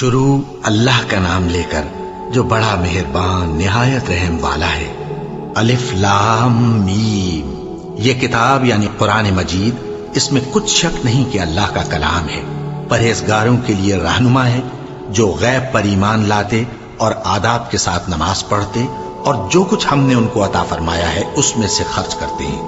شروع اللہ کا نام لے کر جو بڑا مہربان نہایت رحم والا ہے۔ الف لام میم، یہ کتاب یعنی قرآن مجید، اس میں کچھ شک نہیں کہ اللہ کا کلام ہے، پرہیزگاروں کے لیے رہنما ہے، جو غیب پر ایمان لاتے اور آداب کے ساتھ نماز پڑھتے اور جو کچھ ہم نے ان کو عطا فرمایا ہے اس میں سے خرچ کرتے ہیں،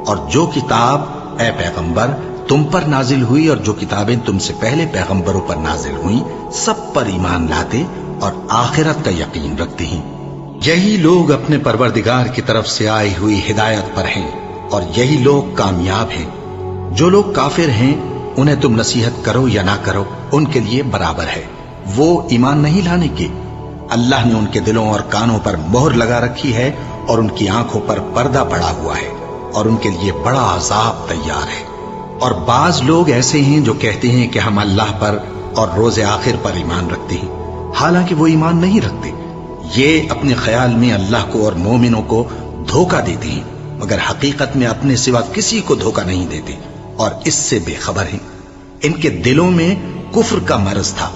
اور جو کتاب اے پیغمبر تم پر نازل ہوئی اور جو کتابیں تم سے پہلے پیغمبروں پر نازل ہوئیں سب پر ایمان لاتے اور آخرت کا یقین رکھتے ہیں۔ یہی لوگ اپنے پروردگار کی طرف سے آئی ہوئی ہدایت پر ہیں اور یہی لوگ کامیاب ہیں۔ جو لوگ کافر ہیں انہیں تم نصیحت کرو یا نہ کرو ان کے لیے برابر ہے، وہ ایمان نہیں لانے کے۔ اللہ نے ان کے دلوں اور کانوں پر مہر لگا رکھی ہے اور ان کی آنکھوں پر پردہ پڑا ہوا ہے اور ان کے لیے بڑا عذاب تیار ہے۔ اور بعض لوگ ایسے ہیں جو کہتے ہیں کہ ہم اللہ پر اور روز آخر پر ایمان رکھتے ہیں، حالانکہ وہ ایمان نہیں رکھتے۔ یہ اپنے خیال میں اللہ کو اور مومنوں کو دھوکہ دیتے ہیں، مگر حقیقت میں اپنے سوا کسی کو دھوکہ نہیں دیتے اور اس سے بے خبر ہیں۔ ان کے دلوں میں کفر کا مرض تھا،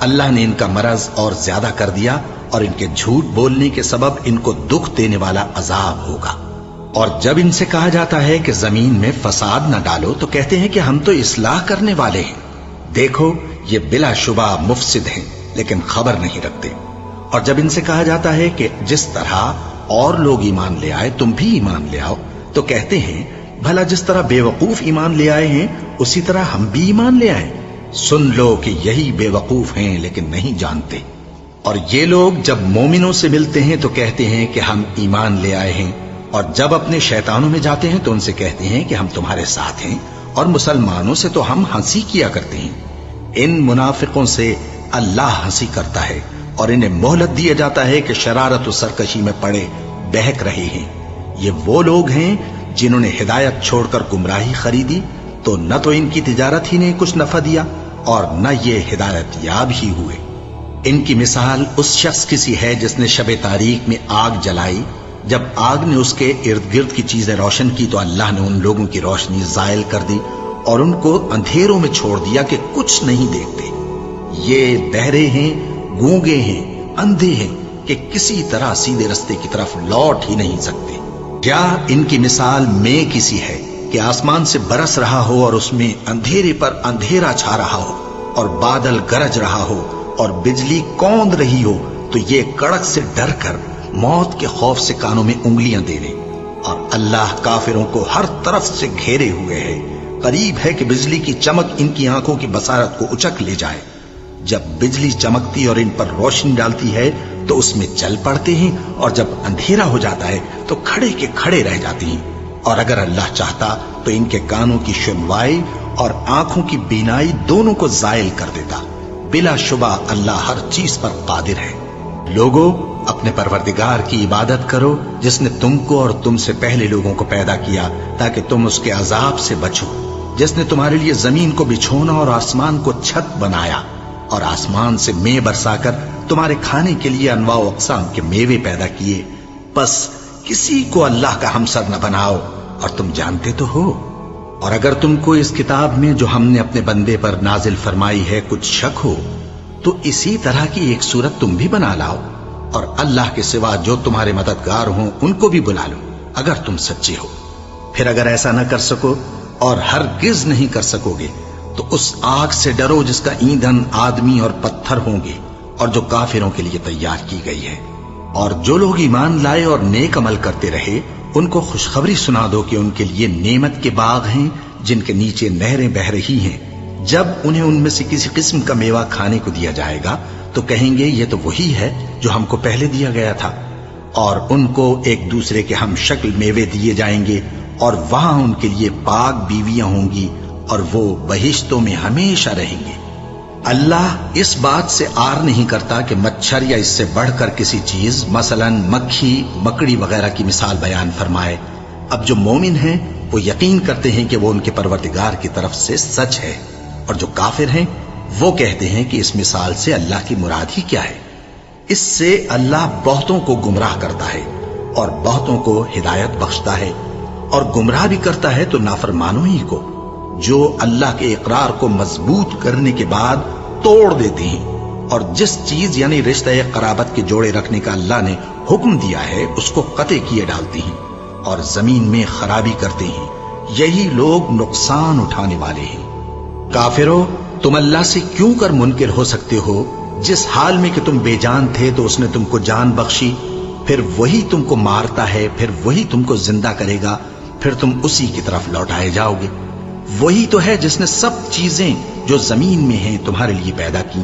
اللہ نے ان کا مرض اور زیادہ کر دیا اور ان کے جھوٹ بولنے کے سبب ان کو دکھ دینے والا عذاب ہوگا۔ اور جب ان سے کہا جاتا ہے کہ زمین میں فساد نہ ڈالو تو کہتے ہیں کہ ہم تو اصلاح کرنے والے ہیں۔ دیکھو یہ بلا شبہ مفسد ہیں لیکن خبر نہیں رکھتے۔ اور جب ان سے کہا جاتا ہے کہ جس طرح اور لوگ ایمان لے آئے تم بھی ایمان لے آؤ تو کہتے ہیں بھلا جس طرح بے وقوف ایمان لے آئے ہیں اسی طرح ہم بھی ایمان لے آئیں۔ سن لو کہ یہی بے وقوف ہیں لیکن نہیں جانتے۔ اور یہ لوگ جب مومنوں سے ملتے ہیں تو کہتے ہیں کہ ہم ایمان لے آئے ہیں، اور جب اپنے شیطانوں میں جاتے ہیں تو ان سے کہتے ہیں کہ ہم تمہارے ساتھ ہیں، اور مسلمانوں سے تو ہم ہنسی کیا کرتے ہیں۔ ان منافقوں سے اللہ ہنسی کرتا ہے اور انہیں مہلت دیا جاتا ہے کہ شرارت و سرکشی میں پڑے بہک رہے ہیں۔ یہ وہ لوگ ہیں جنہوں نے ہدایت چھوڑ کر گمراہی خریدی، تو نہ تو ان کی تجارت ہی نے کچھ نفع دیا اور نہ یہ ہدایت یاب ہی ہوئے۔ ان کی مثال اس شخص کی سی ہے جس نے شب تاریک میں آگ جلائی، جب آگ نے اس کے ارد گرد کی چیزیں روشن کی تو اللہ نے ان لوگوں کی روشنی زائل کر دی اور ان کو اندھیروں میں چھوڑ دیا کہ کچھ نہیں دیکھتے۔ یہ بہرے ہیں، گونگے ہیں، اندھے ہیں کہ کسی طرح سیدھے رستے کی طرف لوٹ ہی نہیں سکتے۔ کیا ان کی مثال میں کسی ہے کہ آسمان سے برس رہا ہو اور اس میں اندھیرے پر اندھیرا چھا رہا ہو اور بادل گرج رہا ہو اور بجلی کوند رہی ہو تو یہ کڑک سے ڈر کر موت کے خوف سے کانوں میں انگلیاں دے لے۔ اور اللہ کافروں کو ہر طرف سے گھیرے ہوئے ہے، قریب ہے کہ بجلی کی چمک ان کی آنکھوں کی بصارت کو اچک لے جائے۔ جب بجلی چمکتی اور ان پر روشنی ڈالتی ہے تو اس میں چل پڑتے ہیں، اور جب اندھیرا ہو جاتا ہے تو کھڑے کے کھڑے رہ جاتے ہیں۔ اور اگر اللہ چاہتا تو ان کے کانوں کی سنوائی اور آنکھوں کی بینائی دونوں کو زائل کر دیتا۔ بلا شبہ اللہ ہر چیز پر قادر ہے۔ لوگوں، اپنے پروردگار کی عبادت کرو جس نے تم کو اور تم سے پہلے لوگوں کو پیدا کیا تاکہ تم اس کے عذاب سے بچو، جس نے تمہارے لیے زمین کو بچھونا اور آسمان کو چھت بنایا اور آسمان سے مے برسا کر تمہارے کھانے کے لیے انواع و اقسام کے میوے پیدا کیے۔ پس کسی کو اللہ کا ہمسر نہ بناؤ، اور تم جانتے تو ہو۔ اور اگر تم کو اس کتاب میں جو ہم نے اپنے بندے پر نازل فرمائی ہے کچھ شک ہو تو اسی طرح کی ایک صورت تم بھی بنا لاؤ، اور اللہ کے سوا جو تمہارے مددگار ہوں ان کو بھی بلا لو اگر تم سچے ہو۔ پھر اگر ایسا نہ کر سکو اور ہرگز نہیں کر سکو گے تو اس آگ سے ڈرو جس کا ایندھن آدمی اور پتھر ہوں گے اور جو کافروں کے لیے تیار کی گئی ہے۔ اور جو لوگ ایمان لائے اور نیک عمل کرتے رہے ان کو خوشخبری سنا دو کہ ان کے لیے نعمت کے باغ ہیں جن کے نیچے نہریں بہہ رہی ہیں۔ جب انہیں ان میں سے کسی قسم کا میوہ کھانے کو دیا جائے گا تو کہیں گے یہ تو وہی ہے جو ہم کو پہلے دیا گیا تھا، اور ان کو ایک دوسرے کے ہم شکل میوے دیے جائیں گے، اور وہاں ان کے لیے پاک بیویاں ہوں گی اور وہ بہشتوں میں ہمیشہ رہیں گے۔ اللہ اس بات سے آر نہیں کرتا کہ مچھر یا اس سے بڑھ کر کسی چیز مثلا مکھی، مکڑی وغیرہ کی مثال بیان فرمائے۔ اب جو مومن ہیں وہ یقین کرتے ہیں کہ وہ ان کے پروردگار کی طرف سے سچ ہے، اور جو کافر ہیں وہ کہتے ہیں کہ اس مثال سے اللہ کی مراد ہی کیا ہے۔ اس سے اللہ بہتوں کو گمراہ کرتا ہے اور بہتوں کو ہدایت بخشتا ہے، اور گمراہ بھی کرتا ہے تو نافرمانوں ہی کو، جو اللہ کے اقرار کو مضبوط کرنے کے بعد توڑ دیتے ہیں اور جس چیز یعنی رشتہ قرابت کے جوڑے رکھنے کا اللہ نے حکم دیا ہے اس کو قطع کیے ڈالتے ہیں اور زمین میں خرابی کرتے ہیں، یہی لوگ نقصان اٹھانے والے ہیں۔ کافرو، تم اللہ سے کیوں کر منکر ہو سکتے ہو؟ جس حال میں کہ تم بے جان تھے تو اس نے تم کو جان بخشی، پھر وہی تم کو مارتا ہے، پھر وہی تم کو زندہ کرے گا، پھر تم اسی کی طرف لوٹائے جاؤ گے۔ وہی تو ہے جس نے سب چیزیں جو زمین میں ہیں تمہارے لیے پیدا کی،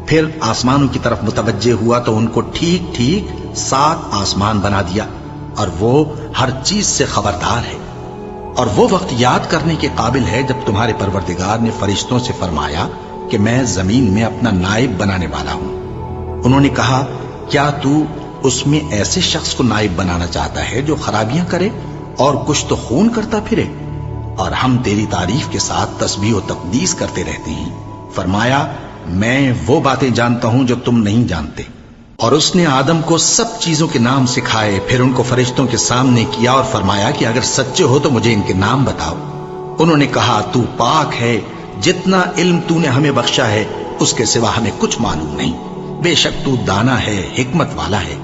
پھر آسمانوں کی طرف متوجہ ہوا تو ان کو ٹھیک ٹھیک 7 آسمان بنا دیا، اور وہ ہر چیز سے خبردار ہے۔ اور وہ وقت یاد کرنے کے قابل ہے جب تمہارے پروردگار نے فرشتوں سے فرمایا کہ میں زمین میں اپنا نائب بنانے والا ہوں۔ انہوں نے کہا، کیا تو اس میں ایسے شخص کو نائب بنانا چاہتا ہے جو خرابیاں کرے اور کچھ تو خون کرتا پھرے؟ اور ہم تیری تعریف کے ساتھ تسبیح و تقدیس کرتے رہتے ہیں۔ فرمایا، میں وہ باتیں جانتا ہوں جو تم نہیں جانتے۔ اور اس نے آدم کو سب چیزوں کے نام سکھائے، پھر ان کو فرشتوں کے سامنے کیا اور فرمایا کہ اگر سچے ہو تو مجھے ان کے نام بتاؤ۔ انہوں نے کہا، تو پاک ہے، جتنا علم تو نے ہمیں بخشا ہے اس کے سوا ہمیں کچھ معلوم نہیں، بے شک تو دانا ہے، حکمت والا ہے۔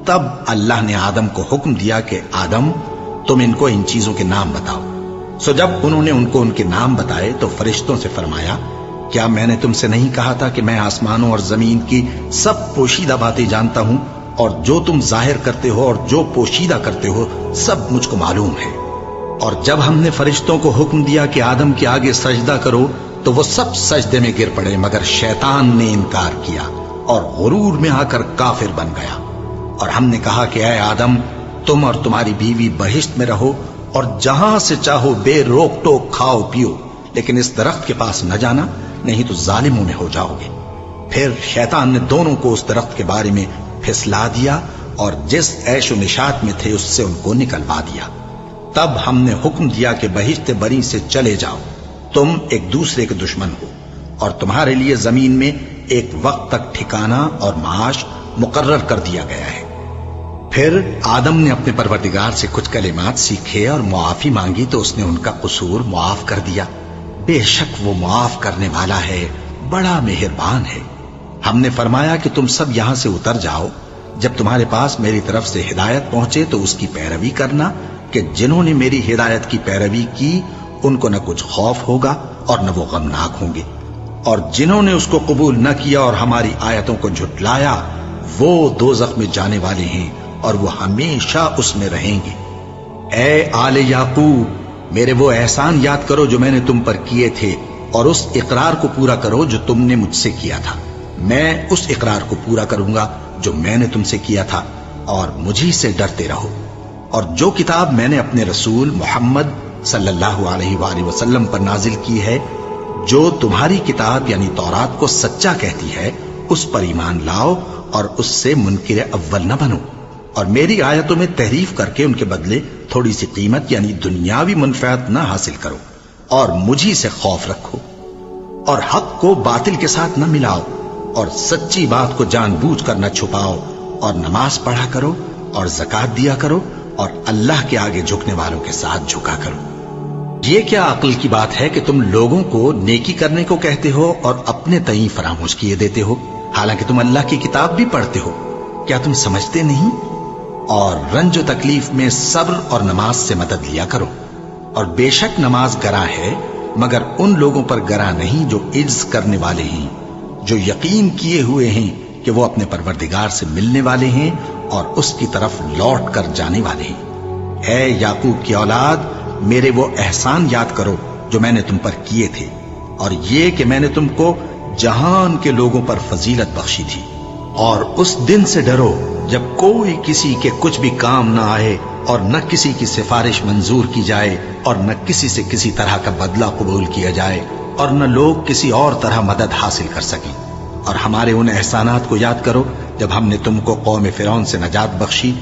تب اللہ نے آدم کو حکم دیا کہ آدم، تم ان کو ان چیزوں کے نام بتاؤ۔ سو جب انہوں نے ان کو ان کے نام بتائے تو فرشتوں سے فرمایا، کیا میں نے تم سے نہیں کہا تھا کہ میں آسمانوں اور زمین کی سب پوشیدہ باتیں جانتا ہوں، اور جو تم ظاہر کرتے ہو اور جو پوشیدہ کرتے ہو سب مجھ کو معلوم ہے۔ اور جب ہم نے فرشتوں کو حکم دیا کہ آدم کے آگے سجدہ کرو تو وہ سب سجدے میں گر پڑے، مگر شیطان نے انکار کیا اور غرور میں آ کر کافر بن گیا۔ اور ہم نے کہا کہ اے آدم، تم اور تمہاری بیوی بہشت میں رہو اور جہاں سے چاہو بے روک ٹوک کھاؤ پیو، لیکن اس درخت کے پاس نہ جانا، نہیں تو ظالموں میں ہو جاؤ گے۔ پھر شیطان نے دونوں کو اس درخت کے بارے میں پھسلا دیا اور جس عیش و نشاط میں تھے اس سے ان کو نکلوا دیا۔ تب ہم نے حکم دیا کہ بہشت بری سے چلے جاؤ، تم ایک دوسرے کے دشمن ہو، اور تمہارے لیے زمین میں ایک وقت تک ٹھکانہ اور معاش مقرر کر دیا گیا ہے۔ پھر آدم نے اپنے پروردگار سے کچھ کلمات سیکھے اور معافی مانگی تو اس نے ان کا قصور معاف کر دیا۔ بے شک وہ معاف کرنے والا ہے، بڑا مہربان ہے۔ ہم نے فرمایا کہ تم سب یہاں سے اتر جاؤ، جب تمہارے پاس میری طرف سے ہدایت پہنچے تو اس کی پیروی کرنا، کہ جنہوں نے میری ہدایت کی پیروی کی ان کو نہ کچھ خوف ہوگا اور نہ وہ غمناک ہوں گے، اور جنہوں نے اس کو قبول نہ کیا اور ہماری آیتوں کو جھٹلایا وہ دوزخ میں جانے والے ہیں اور وہ ہمیشہ اس میں رہیں گے۔ اے آل یعقوب، میرے وہ احسان یاد کرو جو میں نے تم پر کیے تھے، اور اس اقرار کو پورا کرو جو تم نے مجھ سے کیا تھا۔ میں اس اقرار کو پورا کروں گا جو میں نے تم سے کیا تھا، اور مجھی سے ڈرتے رہو۔ اور جو کتاب میں نے اپنے رسول محمد صلی اللہ علیہ وآلہ وسلم پر نازل کی ہے، جو تمہاری کتاب یعنی تورات کو سچا کہتی ہے، اس پر ایمان لاؤ اور اس سے منکر اول نہ بنو، اور میری آیتوں میں تحریف کر کے ان کے بدلے تھوڑی سی قیمت یعنی دنیاوی منفعت نہ حاصل کرو، اور مجھی سے خوف رکھو، اور حق کو باطل کے ساتھ نہ ملاؤ، اور سچی بات کو جان بوجھ کر نہ چھپاؤ، اور نماز پڑھا کرو اور زکوٰۃ دیا کرو، اور اللہ کے آگے جھکنے والوں کے ساتھ جھکا کرو۔ یہ کیا عقل کی بات ہے کہ تم لوگوں کو نیکی کرنے کو کہتے ہو اور اپنے تئیں فراموش کیے دیتے ہو، حالانکہ تم اللہ کی کتاب بھی پڑھتے ہو؟ کیا تم سمجھتے نہیں؟ اور رنج و تکلیف میں صبر اور نماز سے مدد لیا کرو، اور بے شک نماز گراں ہے، مگر ان لوگوں پر گراں نہیں جو عجز کرنے والے ہیں، جو یقین کیے ہوئے ہیں کہ وہ اپنے پروردگار سے ملنے والے ہیں اور اس کی طرف لوٹ کر جانے والے ہیں۔ اے یعقوب کی اولاد، میرے وہ احسان یاد کرو جو میں نے تم پر کیے تھے، اور یہ کہ میں نے تم کو جہان کے لوگوں پر فضیلت بخشی تھی۔ اور اس دن سے ڈرو جب کوئی کسی کے کچھ بھی کام نہ آئے، اور نہ کسی کی سفارش منظور کی جائے، اور نہ کسی سے کسی طرح کا بدلہ قبول کیا جائے، اور نہ لوگ کسی اور طرح مدد حاصل کر سکیں۔ اور ہمارے ان احسانات کو یاد کرو جب ہم نے تم کو قوم فرعون سے نجات بخشی۔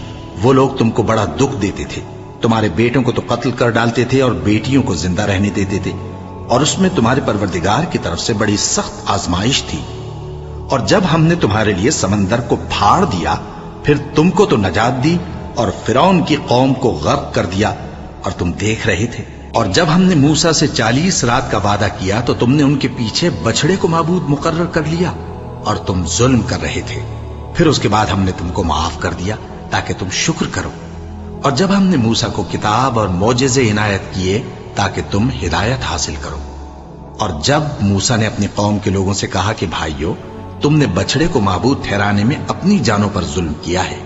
وہ لوگ تم کو بڑا دکھ دیتے تھے، تمہارے بیٹوں کو تو قتل کر ڈالتے تھے اور بیٹیوں کو زندہ رہنے دیتے تھے، اور اس میں تمہارے پروردگار کی طرف سے بڑی سخت آزمائش تھی۔ اور جب ہم نے تمہارے لیے سمندر کو پھاڑ دیا، پھر تم کو تو نجات دی اور فرعون کی قوم کو غرق کر دیا، اور تم دیکھ رہے تھے۔ اور جب ہم نے موسیٰ سے 40 رات کا وعدہ کیا تو تم نے ان کے پیچھے بچھڑے کو معبود مقرر کر لیا، اور تم ظلم کر رہے تھے. پھر اس کے بعد ہم نے تم کو معاف کر دیا تاکہ تم شکر کرو. اور جب ہم نے موسیٰ کو کتاب اور معجزے عنایت کیے تاکہ تم ہدایت حاصل کرو. اور جب موسیٰ نے اپنی قوم کے لوگوں سے کہا کہ بھائیو، تم نے بچڑے کو معبود ٹھہرانے میں اپنی جانوں پر ظلم کیا ہے،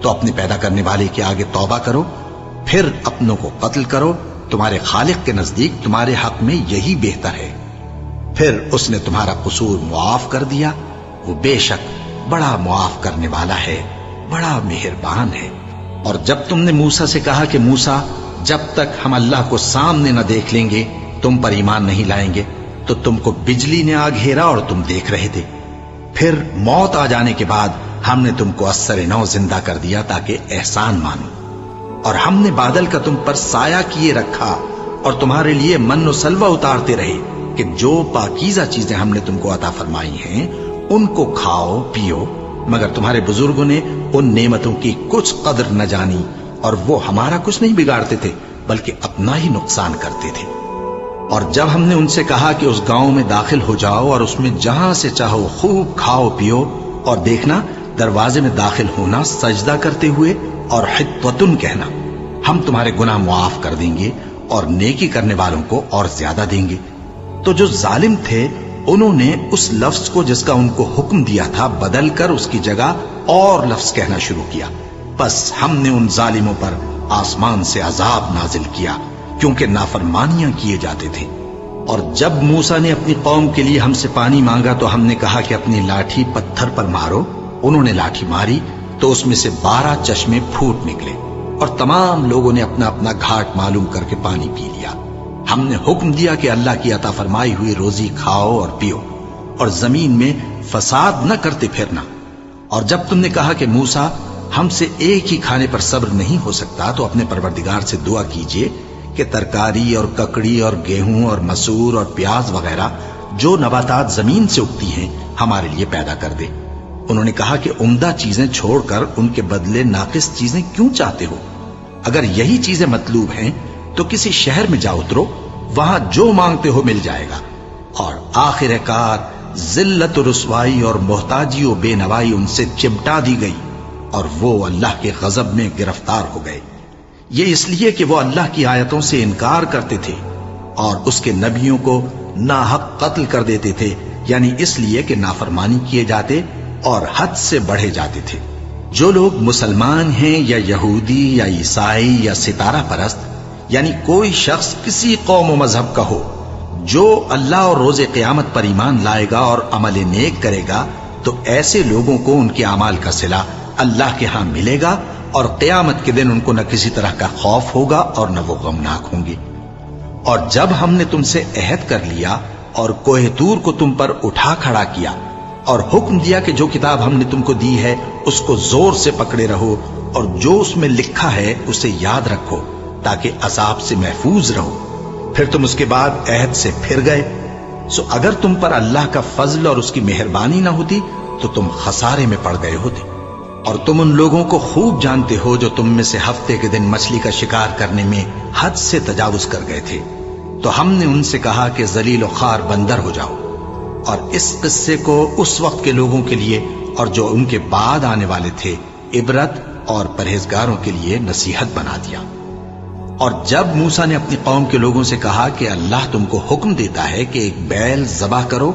تو اپنے پیدا کرنے والے کے آگے توبہ کرو، پھر اپنوں کو قتل کرو. تمہارے خالق کے نزدیک تمہارے حق میں یہی بہتر ہے. پھر اس نے تمہارا قصور معاف کر دیا. وہ بے شک بڑا معاف کرنے والا ہے، بڑا مہربان ہے. اور جب تم نے موسیٰ سے کہا کہ موسیٰ، جب تک ہم اللہ کو سامنے نہ دیکھ لیں گے تم پر ایمان نہیں لائیں گے، تو تم کو بجلی نے آ گھیرا اور تم دیکھ رہے تھے. پھر موت آ جانے کے بعد ہم نے تم کو اثر نو زندہ کر دیا تاکہ احسان مانو. اور ہم نے بادل کا تم پر سایہ کیے رکھا اور تمہارے لیے من و سلوہ اتارتے رہے کہ جو پاکیزہ چیزیں ہم نے تم کو عطا فرمائی ہیں ان کو کھاؤ پیو. مگر تمہارے بزرگوں نے ان نعمتوں کی کچھ قدر نہ جانی، اور وہ ہمارا کچھ نہیں بگاڑتے تھے بلکہ اپنا ہی نقصان کرتے تھے. اور جب ہم نے ان سے کہا کہ اس گاؤں میں داخل ہو جاؤ اور اس میں جہاں سے چاہو خوب کھاؤ پیو، اور دیکھنا دروازے میں داخل ہونا سجدہ کرتے ہوئے اور حطوتن کہنا، ہم تمہارے گناہ معاف کر دیں گے اور نیکی کرنے والوں کو اور زیادہ دیں گے. تو جو ظالم تھے انہوں نے اس لفظ کو جس کا ان کو حکم دیا تھا بدل کر اس کی جگہ اور لفظ کہنا شروع کیا. بس ہم نے ان ظالموں پر آسمان سے عذاب نازل کیا کیونکہ نافرمانیاں کیے جاتے تھے. اور جب موسیٰ نے اپنی قوم کے لیے ہم سے پانی مانگا تو ہم نے کہا کہ اپنی لاٹھی پتھر پر مارو. انہوں نے لاٹھی ماری تو اس میں سے 12 چشمے پھوٹ نکلے اور تمام لوگوں نے اپنا اپنا گھاٹ معلوم کر کے پانی پی لیا. ہم نے حکم دیا کہ اللہ کی عطا فرمائی ہوئی روزی کھاؤ اور پیو اور زمین میں فساد نہ کرتے پھرنا. اور جب تم نے کہا کہ موسیٰ ہم سے ایک ہی کھانے پر صبر نہیں ہو سکتا تو اپنے پروردگار سے دعا کیجئے کہ ترکاری اور ککڑی اور گیہوں اور مسور اور پیاز وغیرہ جو نباتات زمین سے اگتی ہیں ہمارے لیے پیدا کر دے. انہوں نے کہا کہ عمدہ چیزیں چھوڑ کر ان کے بدلے ناقص چیزیں کیوں چاہتے ہو؟ اگر یہی چیزیں مطلوب ہیں تو کسی شہر میں جا اترو، وہاں جو مانگتے ہو مل جائے گا. اور آخر کار ذلت و رسوائی اور محتاجی و بے نوائی ان سے چمٹا دی گئی اور وہ اللہ کے غضب میں گرفتار ہو گئے. یہ اس لیے کہ وہ اللہ کی آیتوں سے انکار کرتے تھے اور اس کے نبیوں کو ناحق قتل کر دیتے تھے، یعنی اس لیے کہ نافرمانی کیے جاتے اور حد سے بڑھے جاتے تھے. جو لوگ مسلمان ہیں یا یہودی یا عیسائی یا ستارہ پرست، یعنی کوئی شخص کسی قوم و مذہب کا ہو، جو اللہ اور روز قیامت پر ایمان لائے گا اور عمل نیک کرے گا تو ایسے لوگوں کو ان کے اعمال کا صلہ اللہ کے ہاں ملے گا اور قیامت کے دن ان کو نہ کسی طرح کا خوف ہوگا اور نہ وہ غمناک ہوں گے. اور جب ہم نے تم سے عہد کر لیا اور کوہ طور کو تم پر اٹھا کھڑا کیا اور حکم دیا کہ جو کتاب ہم نے تم کو دی ہے اس کو زور سے پکڑے رہو اور جو اس میں لکھا ہے اسے یاد رکھو تاکہ عذاب سے محفوظ رہو، پھر تم اس کے بعد عہد سے پھر گئے، سو اگر تم پر اللہ کا فضل اور اس کی مہربانی نہ ہوتی تو تم خسارے میں پڑ گئے ہوتے. اور تم ان لوگوں کو خوب جانتے ہو جو تم میں سے ہفتے کے دن مچھلی کا شکار کرنے میں حد سے تجاوز کر گئے تھے، تو ہم نے ان سے کہا کہ ذلیل و خوار بندر ہو جاؤ. اور اس قصے کو اس وقت کے لوگوں کے لیے اور جو ان کے بعد آنے والے تھے عبرت اور پرہیزگاروں کے لیے نصیحت بنا دیا. اور جب موسیٰ نے اپنی قوم کے لوگوں سے کہا کہ اللہ تم کو حکم دیتا ہے کہ ایک بیل ذبح کرو،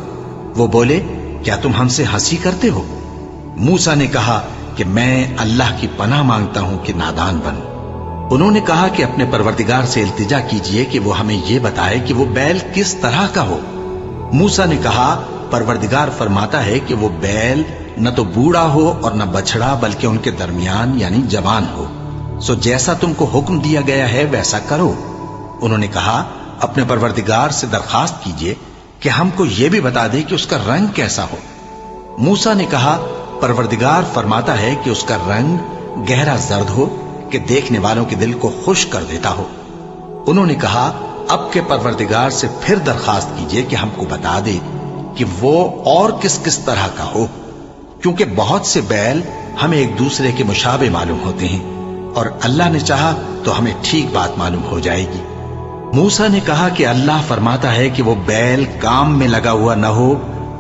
وہ بولے کیا تم ہم سے ہنسی کرتے ہو؟ موسیٰ نے کہا کہ میں اللہ کی پناہ مانگتا ہوں کہ نادان بنوں. انہوں نے کہا کہ اپنے پروردگار سے التجا کیجئے کہ وہ ہمیں یہ بتائے کہ وہ بیل کس طرح کا ہو. موسیٰ نے کہا پروردگار فرماتا ہے کہ وہ بیل نہ تو بوڑھا ہو اور نہ بچڑا بلکہ ان کے درمیان یعنی جوان ہو، سو جیسا تم کو حکم دیا گیا ہے ویسا کرو. انہوں نے کہا اپنے پروردگار سے درخواست کیجئے کہ ہم کو یہ بھی بتا دے کہ اس کا رنگ کیسا ہو. موسیٰ نے کہا پروردگار فرماتا ہے کہ اس کا رنگ گہرا زرد ہو کہ دیکھنے والوں کے دل کو خوش کر دیتا ہو. انہوں نے کہا اب کے پروردگار سے پھر درخواست کیجئے کہ ہم کو بتا دے کہ وہ اور کس کس طرح کا ہو، کیونکہ بہت سے بیل ہمیں ایک دوسرے کے مشابہ معلوم ہوتے ہیں اور اللہ نے چاہا تو ہمیں ٹھیک بات معلوم ہو جائے گی. موسیٰ نے کہا کہ اللہ فرماتا ہے کہ وہ بیل کام میں لگا ہوا نہ ہو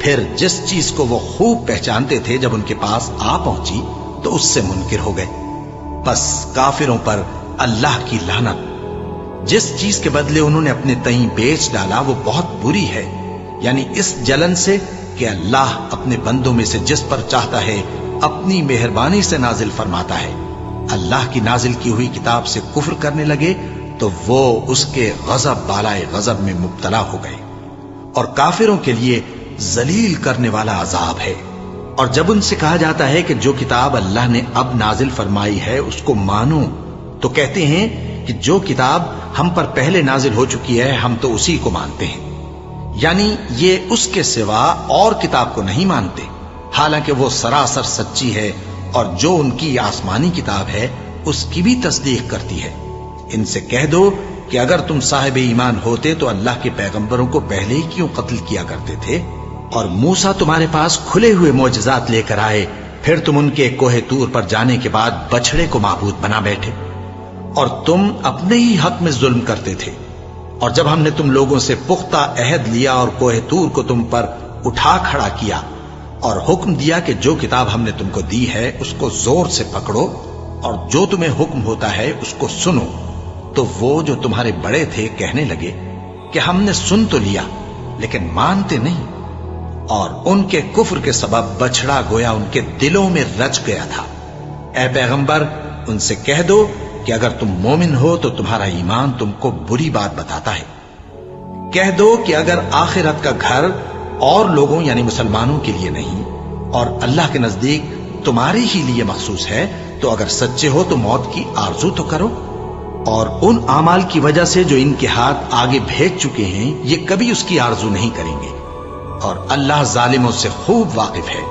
پھر جس چیز کو وہ خوب پہچانتے تھے جب ان کے پاس آ پہنچی تو اس سے منکر ہو گئے۔ بس کافروں پر اللہ کی لعنت۔ جس چیز کے بدلے انہوں نے اپنے تئیں بیچ ڈالا وہ بہت بری ہے، یعنی اس جلن سے کہ اللہ اپنے بندوں میں سے جس پر چاہتا ہے اپنی مہربانی سے نازل فرماتا ہے۔ اللہ کی نازل کی ہوئی کتاب سے کفر کرنے لگے تو وہ اس کے غضب بالائے غضب میں مبتلا ہو گئے، اور کافروں کے لیے ذلیل کرنے والا عذاب ہے۔ اور جب ان سے کہا جاتا ہے کہ جو کتاب اللہ نے اب نازل فرمائی ہے اس کو مانو، تو کہتے ہیں کہ جو کتاب ہم پر پہلے نازل ہو چکی ہے ہم تو اسی کو مانتے ہیں، یعنی یہ اس کے سوا اور کتاب کو نہیں مانتے، حالانکہ وہ سراسر سچی ہے اور جو ان کی آسمانی کتاب ہے اس کی بھی تصدیق کرتی ہے۔ ان سے کہہ دو کہ اگر تم صاحب ایمان ہوتے تو اللہ کے پیغمبروں کو پہلے ہی کیوں قتل کیا کرتے تھے؟ اور موسیٰ تمہارے پاس کھلے ہوئے معجزات لے کر آئے، پھر تم ان کے کوہ طور پر جانے کے بعد بچڑے کو معبود بنا بیٹھے، اور تم اپنے ہی حق میں ظلم کرتے تھے۔ اور جب ہم نے تم لوگوں سے پختہ عہد لیا اور کوہ طور کو تم پر اٹھا کھڑا کیا اور حکم دیا کہ جو کتاب ہم نے تم کو دی ہے اس کو زور سے پکڑو اور جو تمہیں حکم ہوتا ہے اس کو سنو، تو وہ جو تمہارے بڑے تھے کہنے لگے کہ ہم نے سن تو لیا لیکن مانتے نہیں، اور ان کے کفر کے سبب بچڑا گویا ان کے دلوں میں رچ گیا تھا۔ اے پیغمبر ان سے کہہ دو کہ اگر تم مومن ہو تو تمہارا ایمان تم کو بری بات بتاتا ہے۔ کہہ دو کہ اگر آخرت کا گھر اور لوگوں یعنی مسلمانوں کے لیے نہیں اور اللہ کے نزدیک تمہارے ہی لیے مخصوص ہے تو اگر سچے ہو تو موت کی آرزو تو کرو، اور ان اعمال کی وجہ سے جو ان کے ہاتھ آگے بھیج چکے ہیں یہ کبھی اس کی آرزو نہیں کریں گے، اور اللہ ظالموں سے خوب واقف ہے۔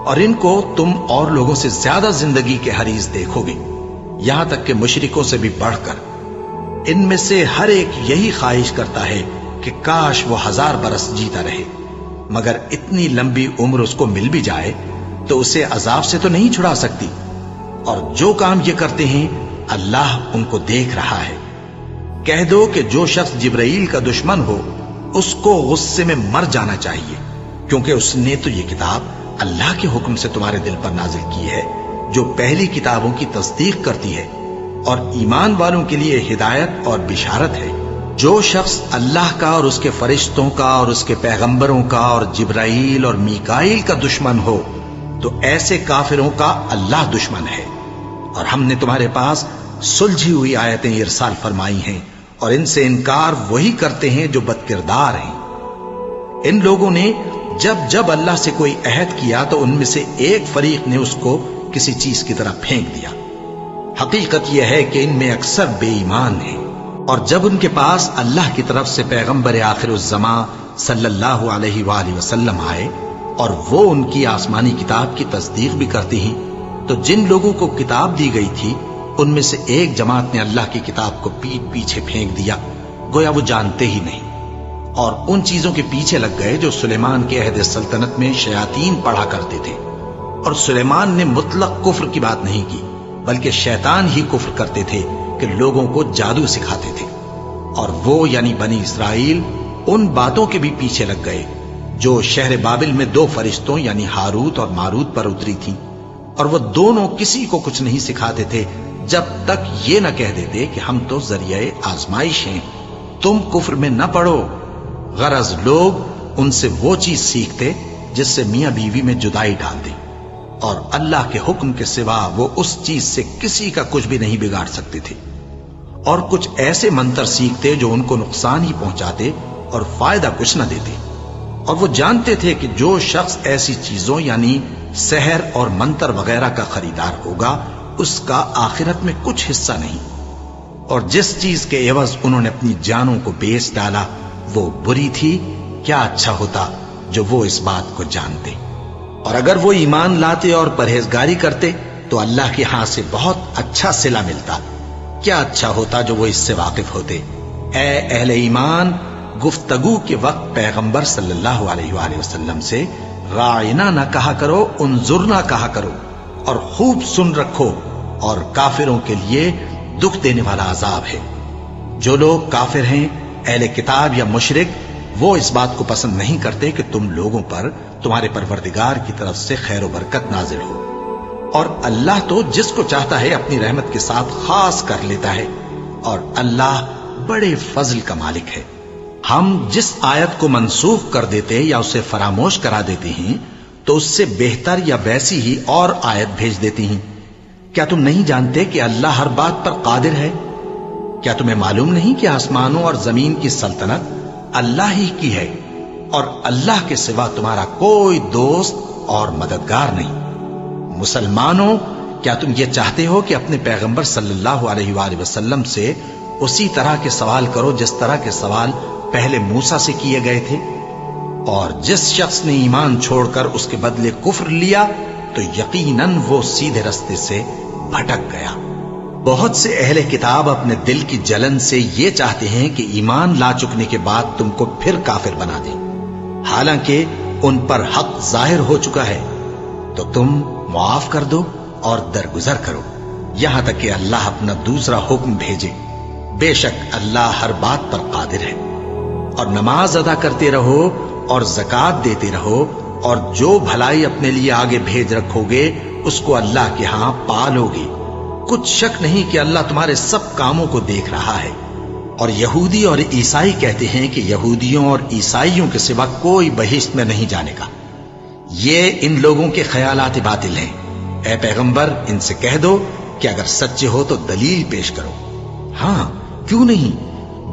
اور ان کو تم اور لوگوں سے زیادہ زندگی کے حریص دیکھو گے، یہاں تک کہ مشرکوں سے بھی بڑھ کر۔ ان میں سے ہر ایک یہی خواہش کرتا ہے کہ کاش وہ 1000 برس جیتا رہے، مگر اتنی لمبی عمر اس کو مل بھی جائے تو اسے عذاب سے تو نہیں چھڑا سکتی، اور جو کام یہ کرتے ہیں اللہ ان کو دیکھ رہا ہے۔ کہہ دو کہ جو شخص جبرائیل کا دشمن ہو اس کو غصے میں مر جانا چاہیے، کیونکہ اس نے تو یہ کتاب اللہ کے حکم سے تمہارے دل پر نازل کی ہے جو پہلی کتابوں کی تصدیق کرتی ہے، اور ایمان والوں کے لیے ہدایت اور بشارت ہے۔ جو شخص اللہ کا اور اس کے فرشتوں کا اور اس کے پیغمبروں کا اور جبرائیل اور میکائیل کا دشمن ہو تو ایسے کافروں کا اللہ دشمن ہے۔ اور ہم نے تمہارے پاس سلجھی ہوئی آیتیں ارسال فرمائی ہیں، اور ان سے انکار وہی کرتے ہیں جو بد کردار ہیں۔ ان لوگوں نے جب جب اللہ سے کوئی عہد کیا تو ان میں سے ایک فریق نے اس کو کسی چیز کی طرح پھینک دیا۔ حقیقت یہ ہے کہ ان میں اکثر بے ایمان ہیں، اور جب ان کے پاس اللہ کی طرف سے پیغمبر آخر الزماں صلی اللہ علیہ وآلہ وسلم آئے اور وہ ان کی آسمانی کتاب کی تصدیق بھی کرتے ہیں، تو جن لوگوں کو کتاب دی گئی تھی ان میں سے ایک جماعت نے اللہ کی کتاب کو پیٹ پیچھے پھینک دیا، گویا وہ جانتے ہی نہیں، اور ان چیزوں کے پیچھے لگ گئے جو سلیمان کے عہد سلطنت میں شیاطین پڑھا کرتے تھے۔ اور سلیمان نے مطلق کفر کی بات نہیں کی، بلکہ شیطان ہی کفر کرتے تھے کہ لوگوں کو جادو سکھاتے تھے، اور وہ یعنی بنی اسرائیل ان باتوں کے بھی پیچھے لگ گئے جو شہر بابل میں 2 فرشتوں یعنی ہاروت اور ماروت پر اتری تھی، اور وہ دونوں کسی کو کچھ نہیں سکھاتے تھے جب تک یہ نہ کہہ دیتے کہ ہم تو ذریعہ آزمائش ہیں، تم کفر میں نہ پڑو۔ غرض لوگ ان سے وہ چیز سیکھتے جس سے میاں بیوی میں جدائی ڈال دیں، اور اللہ کے حکم کے سوا وہ اس چیز سے کسی کا کچھ بھی نہیں بگاڑ سکتے تھے، اور کچھ ایسے منتر سیکھتے جو ان کو نقصان ہی پہنچاتے اور فائدہ کچھ نہ دیتے، اور وہ جانتے تھے کہ جو شخص ایسی چیزوں یعنی سحر اور منتر وغیرہ کا خریدار ہوگا اس کا آخرت میں کچھ حصہ نہیں، اور جس چیز کے عوض انہوں نے اپنی جانوں کو بیچ ڈالا وہ بری تھی۔ کیا اچھا ہوتا جو وہ اس بات کو جانتے، اور اگر وہ ایمان لاتے اور پرہیزگاری کرتے تو اللہ کے ہاں سے بہت اچھا صلہ ملتا۔ کیا اچھا ہوتا جو وہ اس سے واقف ہوتے۔ اے اہل ایمان، گفتگو کے وقت پیغمبر صلی اللہ علیہ وآلہ وسلم سے راعنا نہ کہا کرو، انظرنا کہا کرو، اور خوب سن رکھو، اور کافروں کے لیے دکھ دینے والا عذاب ہے۔ جو لوگ کافر ہیں، اہل کتاب یا مشرک، وہ اس بات کو پسند نہیں کرتے کہ تم لوگوں پر تمہارے پروردگار کی طرف سے خیر و برکت نازل ہو، اور اللہ تو جس کو چاہتا ہے اپنی رحمت کے ساتھ خاص کر لیتا ہے، اور اللہ بڑے فضل کا مالک ہے۔ ہم جس آیت کو منسوخ کر دیتے یا اسے فراموش کرا دیتے ہیں تو اس سے بہتر یا ویسی ہی اور آیت بھیج دیتی ہیں۔ کیا تم نہیں جانتے کہ اللہ ہر بات پر قادر ہے؟ کیا تمہیں معلوم نہیں کہ آسمانوں اور زمین کی سلطنت اللہ ہی کی ہے، اور اللہ کے سوا تمہارا کوئی دوست اور مددگار نہیں؟ مسلمانوں، کیا تم یہ چاہتے ہو کہ اپنے پیغمبر صلی اللہ علیہ وآلہ وسلم سے اسی طرح کے سوال کرو جس طرح کے سوال پہلے موسیٰ سے کیے گئے تھے؟ اور جس شخص نے ایمان چھوڑ کر اس کے بدلے کفر لیا تو یقیناً وہ سیدھے رستے سے بھٹک گیا۔ بہت سے اہل کتاب اپنے دل کی جلن سے یہ چاہتے ہیں کہ ایمان لا چکنے کے بعد تم کو پھر کافر بنا دیں، حالانکہ ان پر حق ظاہر ہو چکا ہے۔ تو تم معاف کر دو اور درگزر کرو یہاں تک کہ اللہ اپنا دوسرا حکم بھیجے۔ بے شک اللہ ہر بات پر قادر ہے۔ اور نماز ادا کرتے رہو اور زکوٰۃ دیتے رہو، اور جو بھلائی اپنے لیے آگے بھیج رکھو گے اس کو اللہ کے ہاں پالو گے۔ کچھ شک نہیں کہ اللہ تمہارے سب کاموں کو دیکھ رہا ہے۔ اور یہودی اور عیسائی کہتے ہیں کہ یہودیوں اور عیسائیوں کے سوا کوئی بہشت میں نہیں جانے گا۔ یہ ان لوگوں کے خیالات باطل ہیں۔ اے پیغمبر، ان سے کہہ دو کہ اگر سچے ہو تو دلیل پیش کرو۔ ہاں، کیوں نہیں؟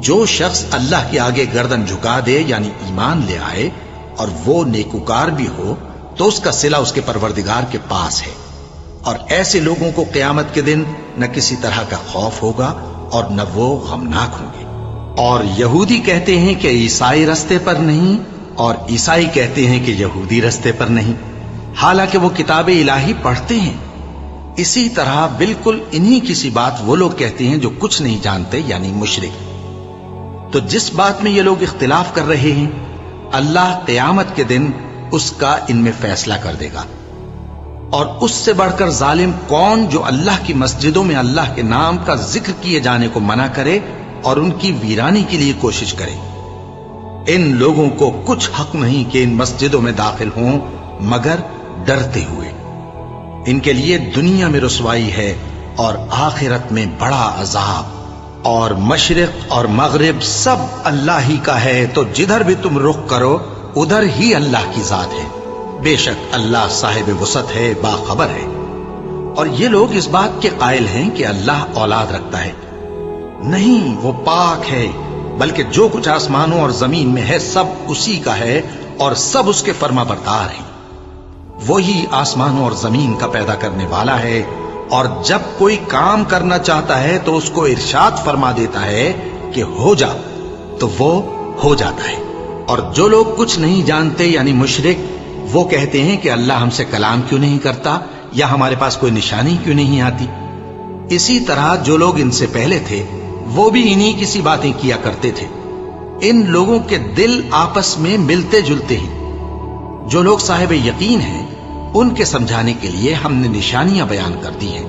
جو شخص اللہ کے آگے گردن جھکا دے یعنی ایمان لے آئے اور وہ نیکوکار بھی ہو تو اس کا صلہ اس کے پروردگار کے پاس ہے، اور ایسے لوگوں کو قیامت کے دن نہ کسی طرح کا خوف ہوگا اور نہ وہ غمناک ہوں گے۔ اور یہودی کہتے ہیں کہ عیسائی رستے پر نہیں، اور عیسائی کہتے ہیں کہ یہودی رستے پر نہیں، حالانکہ وہ کتاب الہی پڑھتے ہیں۔ اسی طرح بالکل انہی کسی بات وہ لوگ کہتے ہیں جو کچھ نہیں جانتے یعنی مشرک۔ تو جس بات میں یہ لوگ اختلاف کر رہے ہیں اللہ قیامت کے دن اس کا ان میں فیصلہ کر دے گا۔ اور اس سے بڑھ کر ظالم کون جو اللہ کی مسجدوں میں اللہ کے نام کا ذکر کیے جانے کو منع کرے اور ان کی ویرانی کے لیے کوشش کرے۔ ان لوگوں کو کچھ حق نہیں کہ ان مسجدوں میں داخل ہوں مگر ڈرتے ہوئے۔ ان کے لیے دنیا میں رسوائی ہے اور آخرت میں بڑا عذاب۔ اور مشرق اور مغرب سب اللہ ہی کا ہے، تو جدھر بھی تم رخ کرو ادھر ہی اللہ کی ذات ہے۔ بے شک اللہ صاحب وسعت ہے، باخبر ہے۔ اور یہ لوگ اس بات کے قائل ہیں کہ اللہ اولاد رکھتا ہے۔ نہیں، وہ پاک ہے، بلکہ جو کچھ آسمانوں اور زمین میں ہے سب اسی کا ہے اور سب اس کے فرما بردار ہیں۔ وہی آسمانوں اور زمین کا پیدا کرنے والا ہے، اور جب کوئی کام کرنا چاہتا ہے تو اس کو ارشاد فرما دیتا ہے کہ ہو جا، تو وہ ہو جاتا ہے۔ اور جو لوگ کچھ نہیں جانتے یعنی مشرک، وہ کہتے ہیں کہ اللہ ہم سے کلام کیوں نہیں کرتا یا ہمارے پاس کوئی نشانی کیوں نہیں آتی۔ اسی طرح جو لوگ ان سے پہلے تھے وہ بھی انہی کسی باتیں کیا کرتے تھے۔ ان لوگوں کے دل آپس میں ملتے جلتے ہیں۔ جو لوگ صاحب یقین ہیں ان کے سمجھانے کے لیے ہم نے نشانیاں بیان کر دی ہیں۔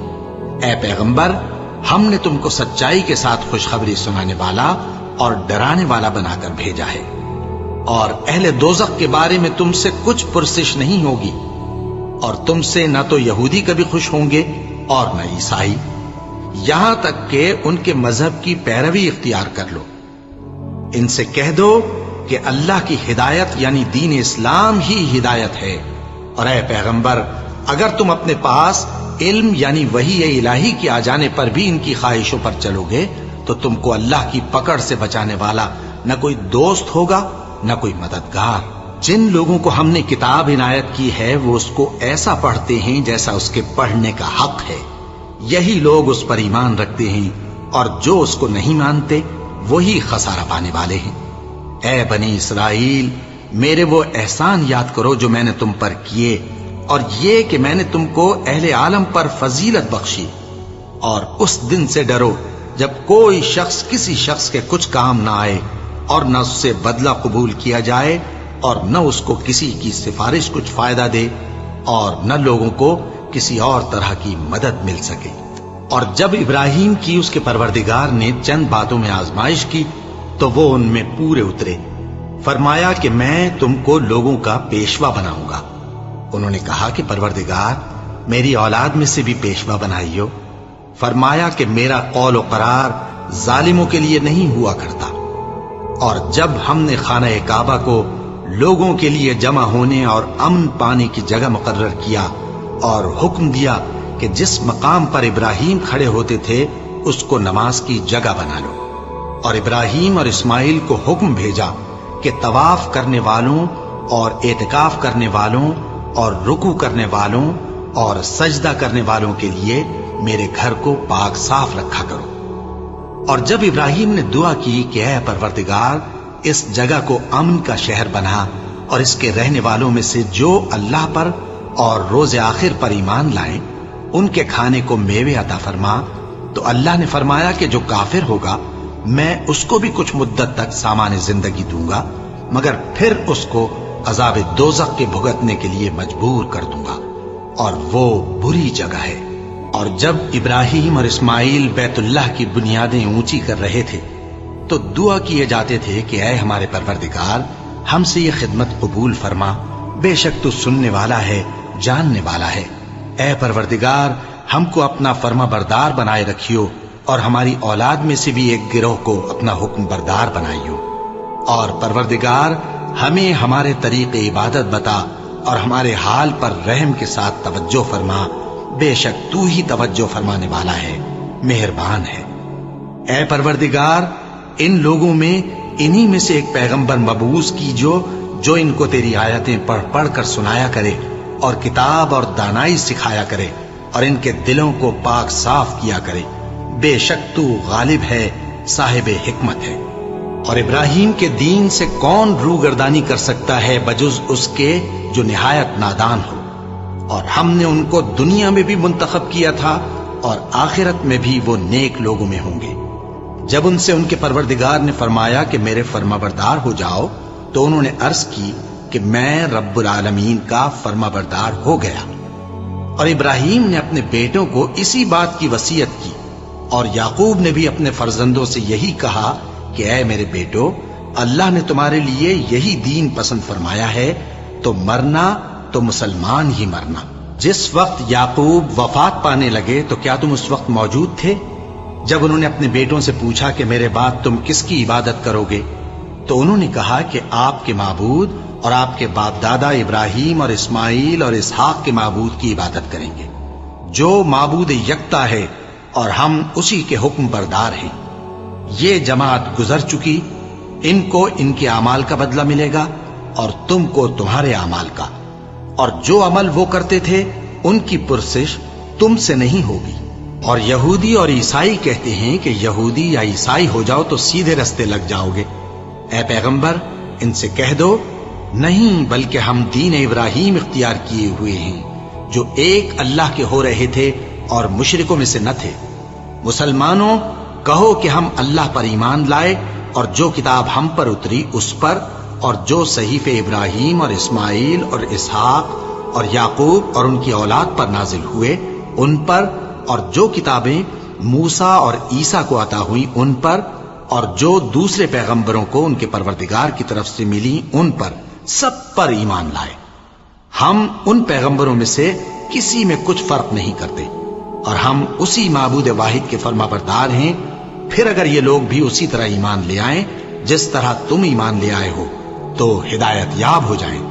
اے پیغمبر، ہم نے تم کو سچائی کے ساتھ خوشخبری سنانے والا اور ڈرانے والا بنا کر بھیجا ہے، اور اہل دوزخ کے بارے میں تم سے کچھ پرسش نہیں ہوگی، اور تم سے نہ تو یہودی کبھی خوش ہوں گے اور نہ عیسائی، یہاں تک کہ ان کے مذہب کی پیروی اختیار کر لو۔ ان سے کہہ دو کہ اللہ کی ہدایت یعنی دین اسلام ہی ہدایت ہے، اور اے پیغمبر، اگر تم اپنے پاس علم یعنی وحی الہی کے آ جانے پر بھی ان کی خواہشوں پر چلو گے تو تم کو اللہ کی پکڑ سے بچانے والا نہ کوئی دوست ہوگا نہ کوئی مددگار۔ جن لوگوں کو ہم نے کتاب عنایت کی ہے وہ اس کو ایسا پڑھتے ہیں جیسا اس کے پڑھنے کا حق ہے، یہی لوگ اس پر ایمان رکھتے ہیں، اور جو اس کو نہیں مانتے وہی خسارہ پانے والے ہیں۔ اے بنی اسرائیل، میرے وہ احسان یاد کرو جو میں نے تم پر کیے، اور یہ کہ میں نے تم کو اہل عالم پر فضیلت بخشی، اور اس دن سے ڈرو جب کوئی شخص کسی شخص کے کچھ کام نہ آئے اور نہ اس سے بدلہ قبول کیا جائے اور نہ اس کو کسی کی سفارش کچھ فائدہ دے اور نہ لوگوں کو کسی اور طرح کی مدد مل سکے۔ اور جب ابراہیم کی اس کے پروردگار نے چند باتوں میں آزمائش کی تو وہ ان میں پورے اترے، فرمایا کہ میں تم کو لوگوں کا پیشوا بناؤں گا۔ انہوں نے کہا کہ پروردگار میری اولاد میں سے بھی پیشوا بنائیو۔ فرمایا کہ میرا قول و قرار ظالموں کے لیے نہیں ہوا کرتا۔ اور جب ہم نے خانہ کعبہ کو لوگوں کے لیے جمع ہونے اور امن پانے کی جگہ مقرر کیا اور حکم دیا کہ جس مقام پر ابراہیم کھڑے ہوتے تھے اس کو نماز کی جگہ بنا لو، اور ابراہیم اور اسماعیل کو حکم بھیجا کہ طواف کرنے والوں اور اعتکاف کرنے والوں اور رکوع کرنے والوں اور سجدہ کرنے والوں کے لیے میرے گھر کو پاک صاف رکھا کرو۔ اور جب ابراہیم نے دعا کی کہ اے پروردگار اس جگہ کو امن کا شہر بنا، اور اس کے رہنے والوں میں سے جو اللہ پر اور روز آخر پر ایمان لائیں ان کے کھانے کو میوے عطا فرما، تو اللہ نے فرمایا کہ جو کافر ہوگا میں اس کو بھی کچھ مدت تک سامان زندگی دوں گا، مگر پھر اس کو عذاب دوزخ کے بھگتنے کے لیے مجبور کر دوں گا، اور وہ بری جگہ ہے۔ اور جب ابراہیم اور اسماعیل بیت اللہ کی بنیادیں اونچی کر رہے تھے تو دعا کیے جاتے تھے کہ اے ہمارے پروردگار ہم سے یہ خدمت قبول فرما، بے شک تو سننے والا ہے، جاننے والا ہے۔ اے پروردگار ہم کو اپنا فرما بردار بنائے رکھیو، اور ہماری اولاد میں سے بھی ایک گروہ کو اپنا حکم بردار بنائیو۔ اور پروردگار ہمیں ہمارے طریق عبادت بتا، اور ہمارے حال پر رحم کے ساتھ توجہ فرما، بے شک تو ہی توجہ فرمانے والا ہے، مہربان ہے۔ اے پروردگار ان لوگوں میں انہی میں سے ایک پیغمبر مبعوث کیجو جو ان کو تیری آیتیں پڑھ پڑھ کر سنایا کرے اور کتاب اور دانائی سکھایا کرے اور ان کے دلوں کو پاک صاف کیا کرے، بے شک تو غالب ہے، صاحب حکمت ہے۔ اور ابراہیم کے دین سے کون روگردانی کر سکتا ہے بجز اس کے جو نہایت نادان ہو؟ اور ہم نے ان کو دنیا میں بھی منتخب کیا تھا اور آخرت میں بھی وہ نیک لوگوں میں ہوں گے۔ جب ان سے ان کے پروردگار نے فرمایا کہ میرے فرما بردار ہو جاؤ تو انہوں نے عرض کی کہ میں رب العالمین کا فرما بردار ہو گیا۔ اور ابراہیم نے اپنے بیٹوں کو اسی بات کی وصیت کی، اور یعقوب نے بھی اپنے فرزندوں سے یہی کہا کہ اے میرے بیٹو، اللہ نے تمہارے لیے یہی دین پسند فرمایا ہے، تو مرنا تو مسلمان ہی مرنا۔ جس وقت یعقوب وفات پانے لگے تو کیا تم اس وقت موجود تھے جب انہوں نے اپنے بیٹوں سے پوچھا کہ میرے بعد تم کس کی عبادت کرو گے؟ تو انہوں نے کہا کہ آپ کے معبود اور آپ کے باپ دادا ابراہیم اور اسماعیل اور اسحاق کے معبود کی عبادت کریں گے، جو معبود یکتا ہے اور ہم اسی کے حکم بردار ہیں۔ یہ جماعت گزر چکی، ان کو ان کے اعمال کا بدلہ ملے گا اور تم کو تمہارے اعمال کا، اور جو عمل وہ کرتے تھے ان کی پرسش تم سے نہیں ہوگی۔ اور یہودی اور عیسائی کہتے ہیں کہ یہودی یا عیسائی ہو جاؤ تو سیدھے رستے لگ جاؤ گے۔ اے پیغمبر ان سے کہہ دو نہیں، بلکہ ہم دین ابراہیم اختیار کیے ہوئے ہیں جو ایک اللہ کے ہو رہے تھے اور مشرکوں میں سے نہ تھے۔ مسلمانوں کہو کہ ہم اللہ پر ایمان لائے اور جو کتاب ہم پر اتری اس پر، اور جو صحیفے ابراہیم اور اسماعیل اور اسحاق اور یعقوب اور ان کی اولاد پر نازل ہوئے ان پر، اور جو کتابیں موسیٰ اور عیسیٰ کو عطا ہوئی ان پر، اور جو دوسرے پیغمبروں کو ان کے پروردگار کی طرف سے ملی ان پر، سب پر ایمان لائے۔ ہم ان پیغمبروں میں سے کسی میں کچھ فرق نہیں کرتے، اور ہم اسی معبود واحد کے فرما بردار ہیں۔ پھر اگر یہ لوگ بھی اسی طرح ایمان لے آئیں جس طرح تم ایمان لے آئے ہو تو ہدایت یاب ہو جائیں،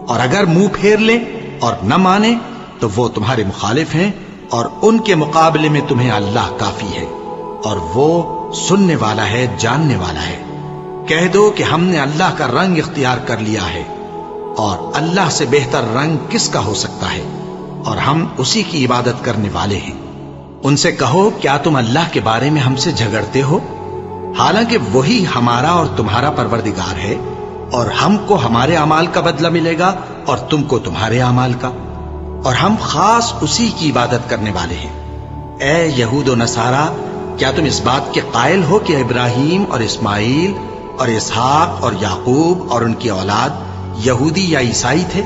اور اگر منہ پھیر لیں اور نہ مانیں تو وہ تمہارے مخالف ہیں، اور ان کے مقابلے میں تمہیں اللہ کافی ہے، اور وہ سننے والا ہے، جاننے والا ہے۔ کہہ دو کہ ہم نے اللہ کا رنگ اختیار کر لیا ہے، اور اللہ سے بہتر رنگ کس کا ہو سکتا ہے، اور ہم اسی کی عبادت کرنے والے ہیں۔ ان سے کہو کیا تم اللہ کے بارے میں ہم سے جھگڑتے ہو، حالانکہ وہی ہمارا اور تمہارا پروردگار ہے، اور ہم کو ہمارے اعمال کا بدلہ ملے گا اور تم کو تمہارے اعمال کا، اور ہم خاص اسی کی عبادت کرنے والے ہیں۔ اے یہود و نصارا، کیا تم اس بات کے قائل ہو کہ ابراہیم اور اسماعیل اور اسحاق اور یعقوب اور ان کی اولاد یہودی یا عیسائی تھے؟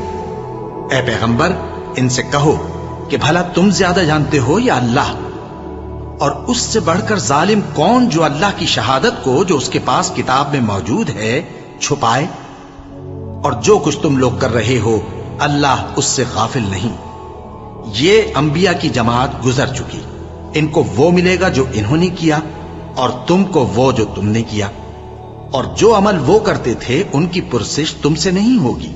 اے پیغمبر ان سے کہو کہ بھلا تم زیادہ جانتے ہو یا اللہ؟ اور اس سے بڑھ کر ظالم کون جو اللہ کی شہادت کو جو اس کے پاس کتاب میں موجود ہے چھپائے؟ اور جو کچھ تم لوگ کر رہے ہو اللہ اس سے غافل نہیں۔ یہ انبیاء کی جماعت گزر چکی، ان کو وہ ملے گا جو انہوں نے کیا، اور تم کو وہ جو تم نے کیا، اور جو عمل وہ کرتے تھے ان کی پرسش تم سے نہیں ہوگی۔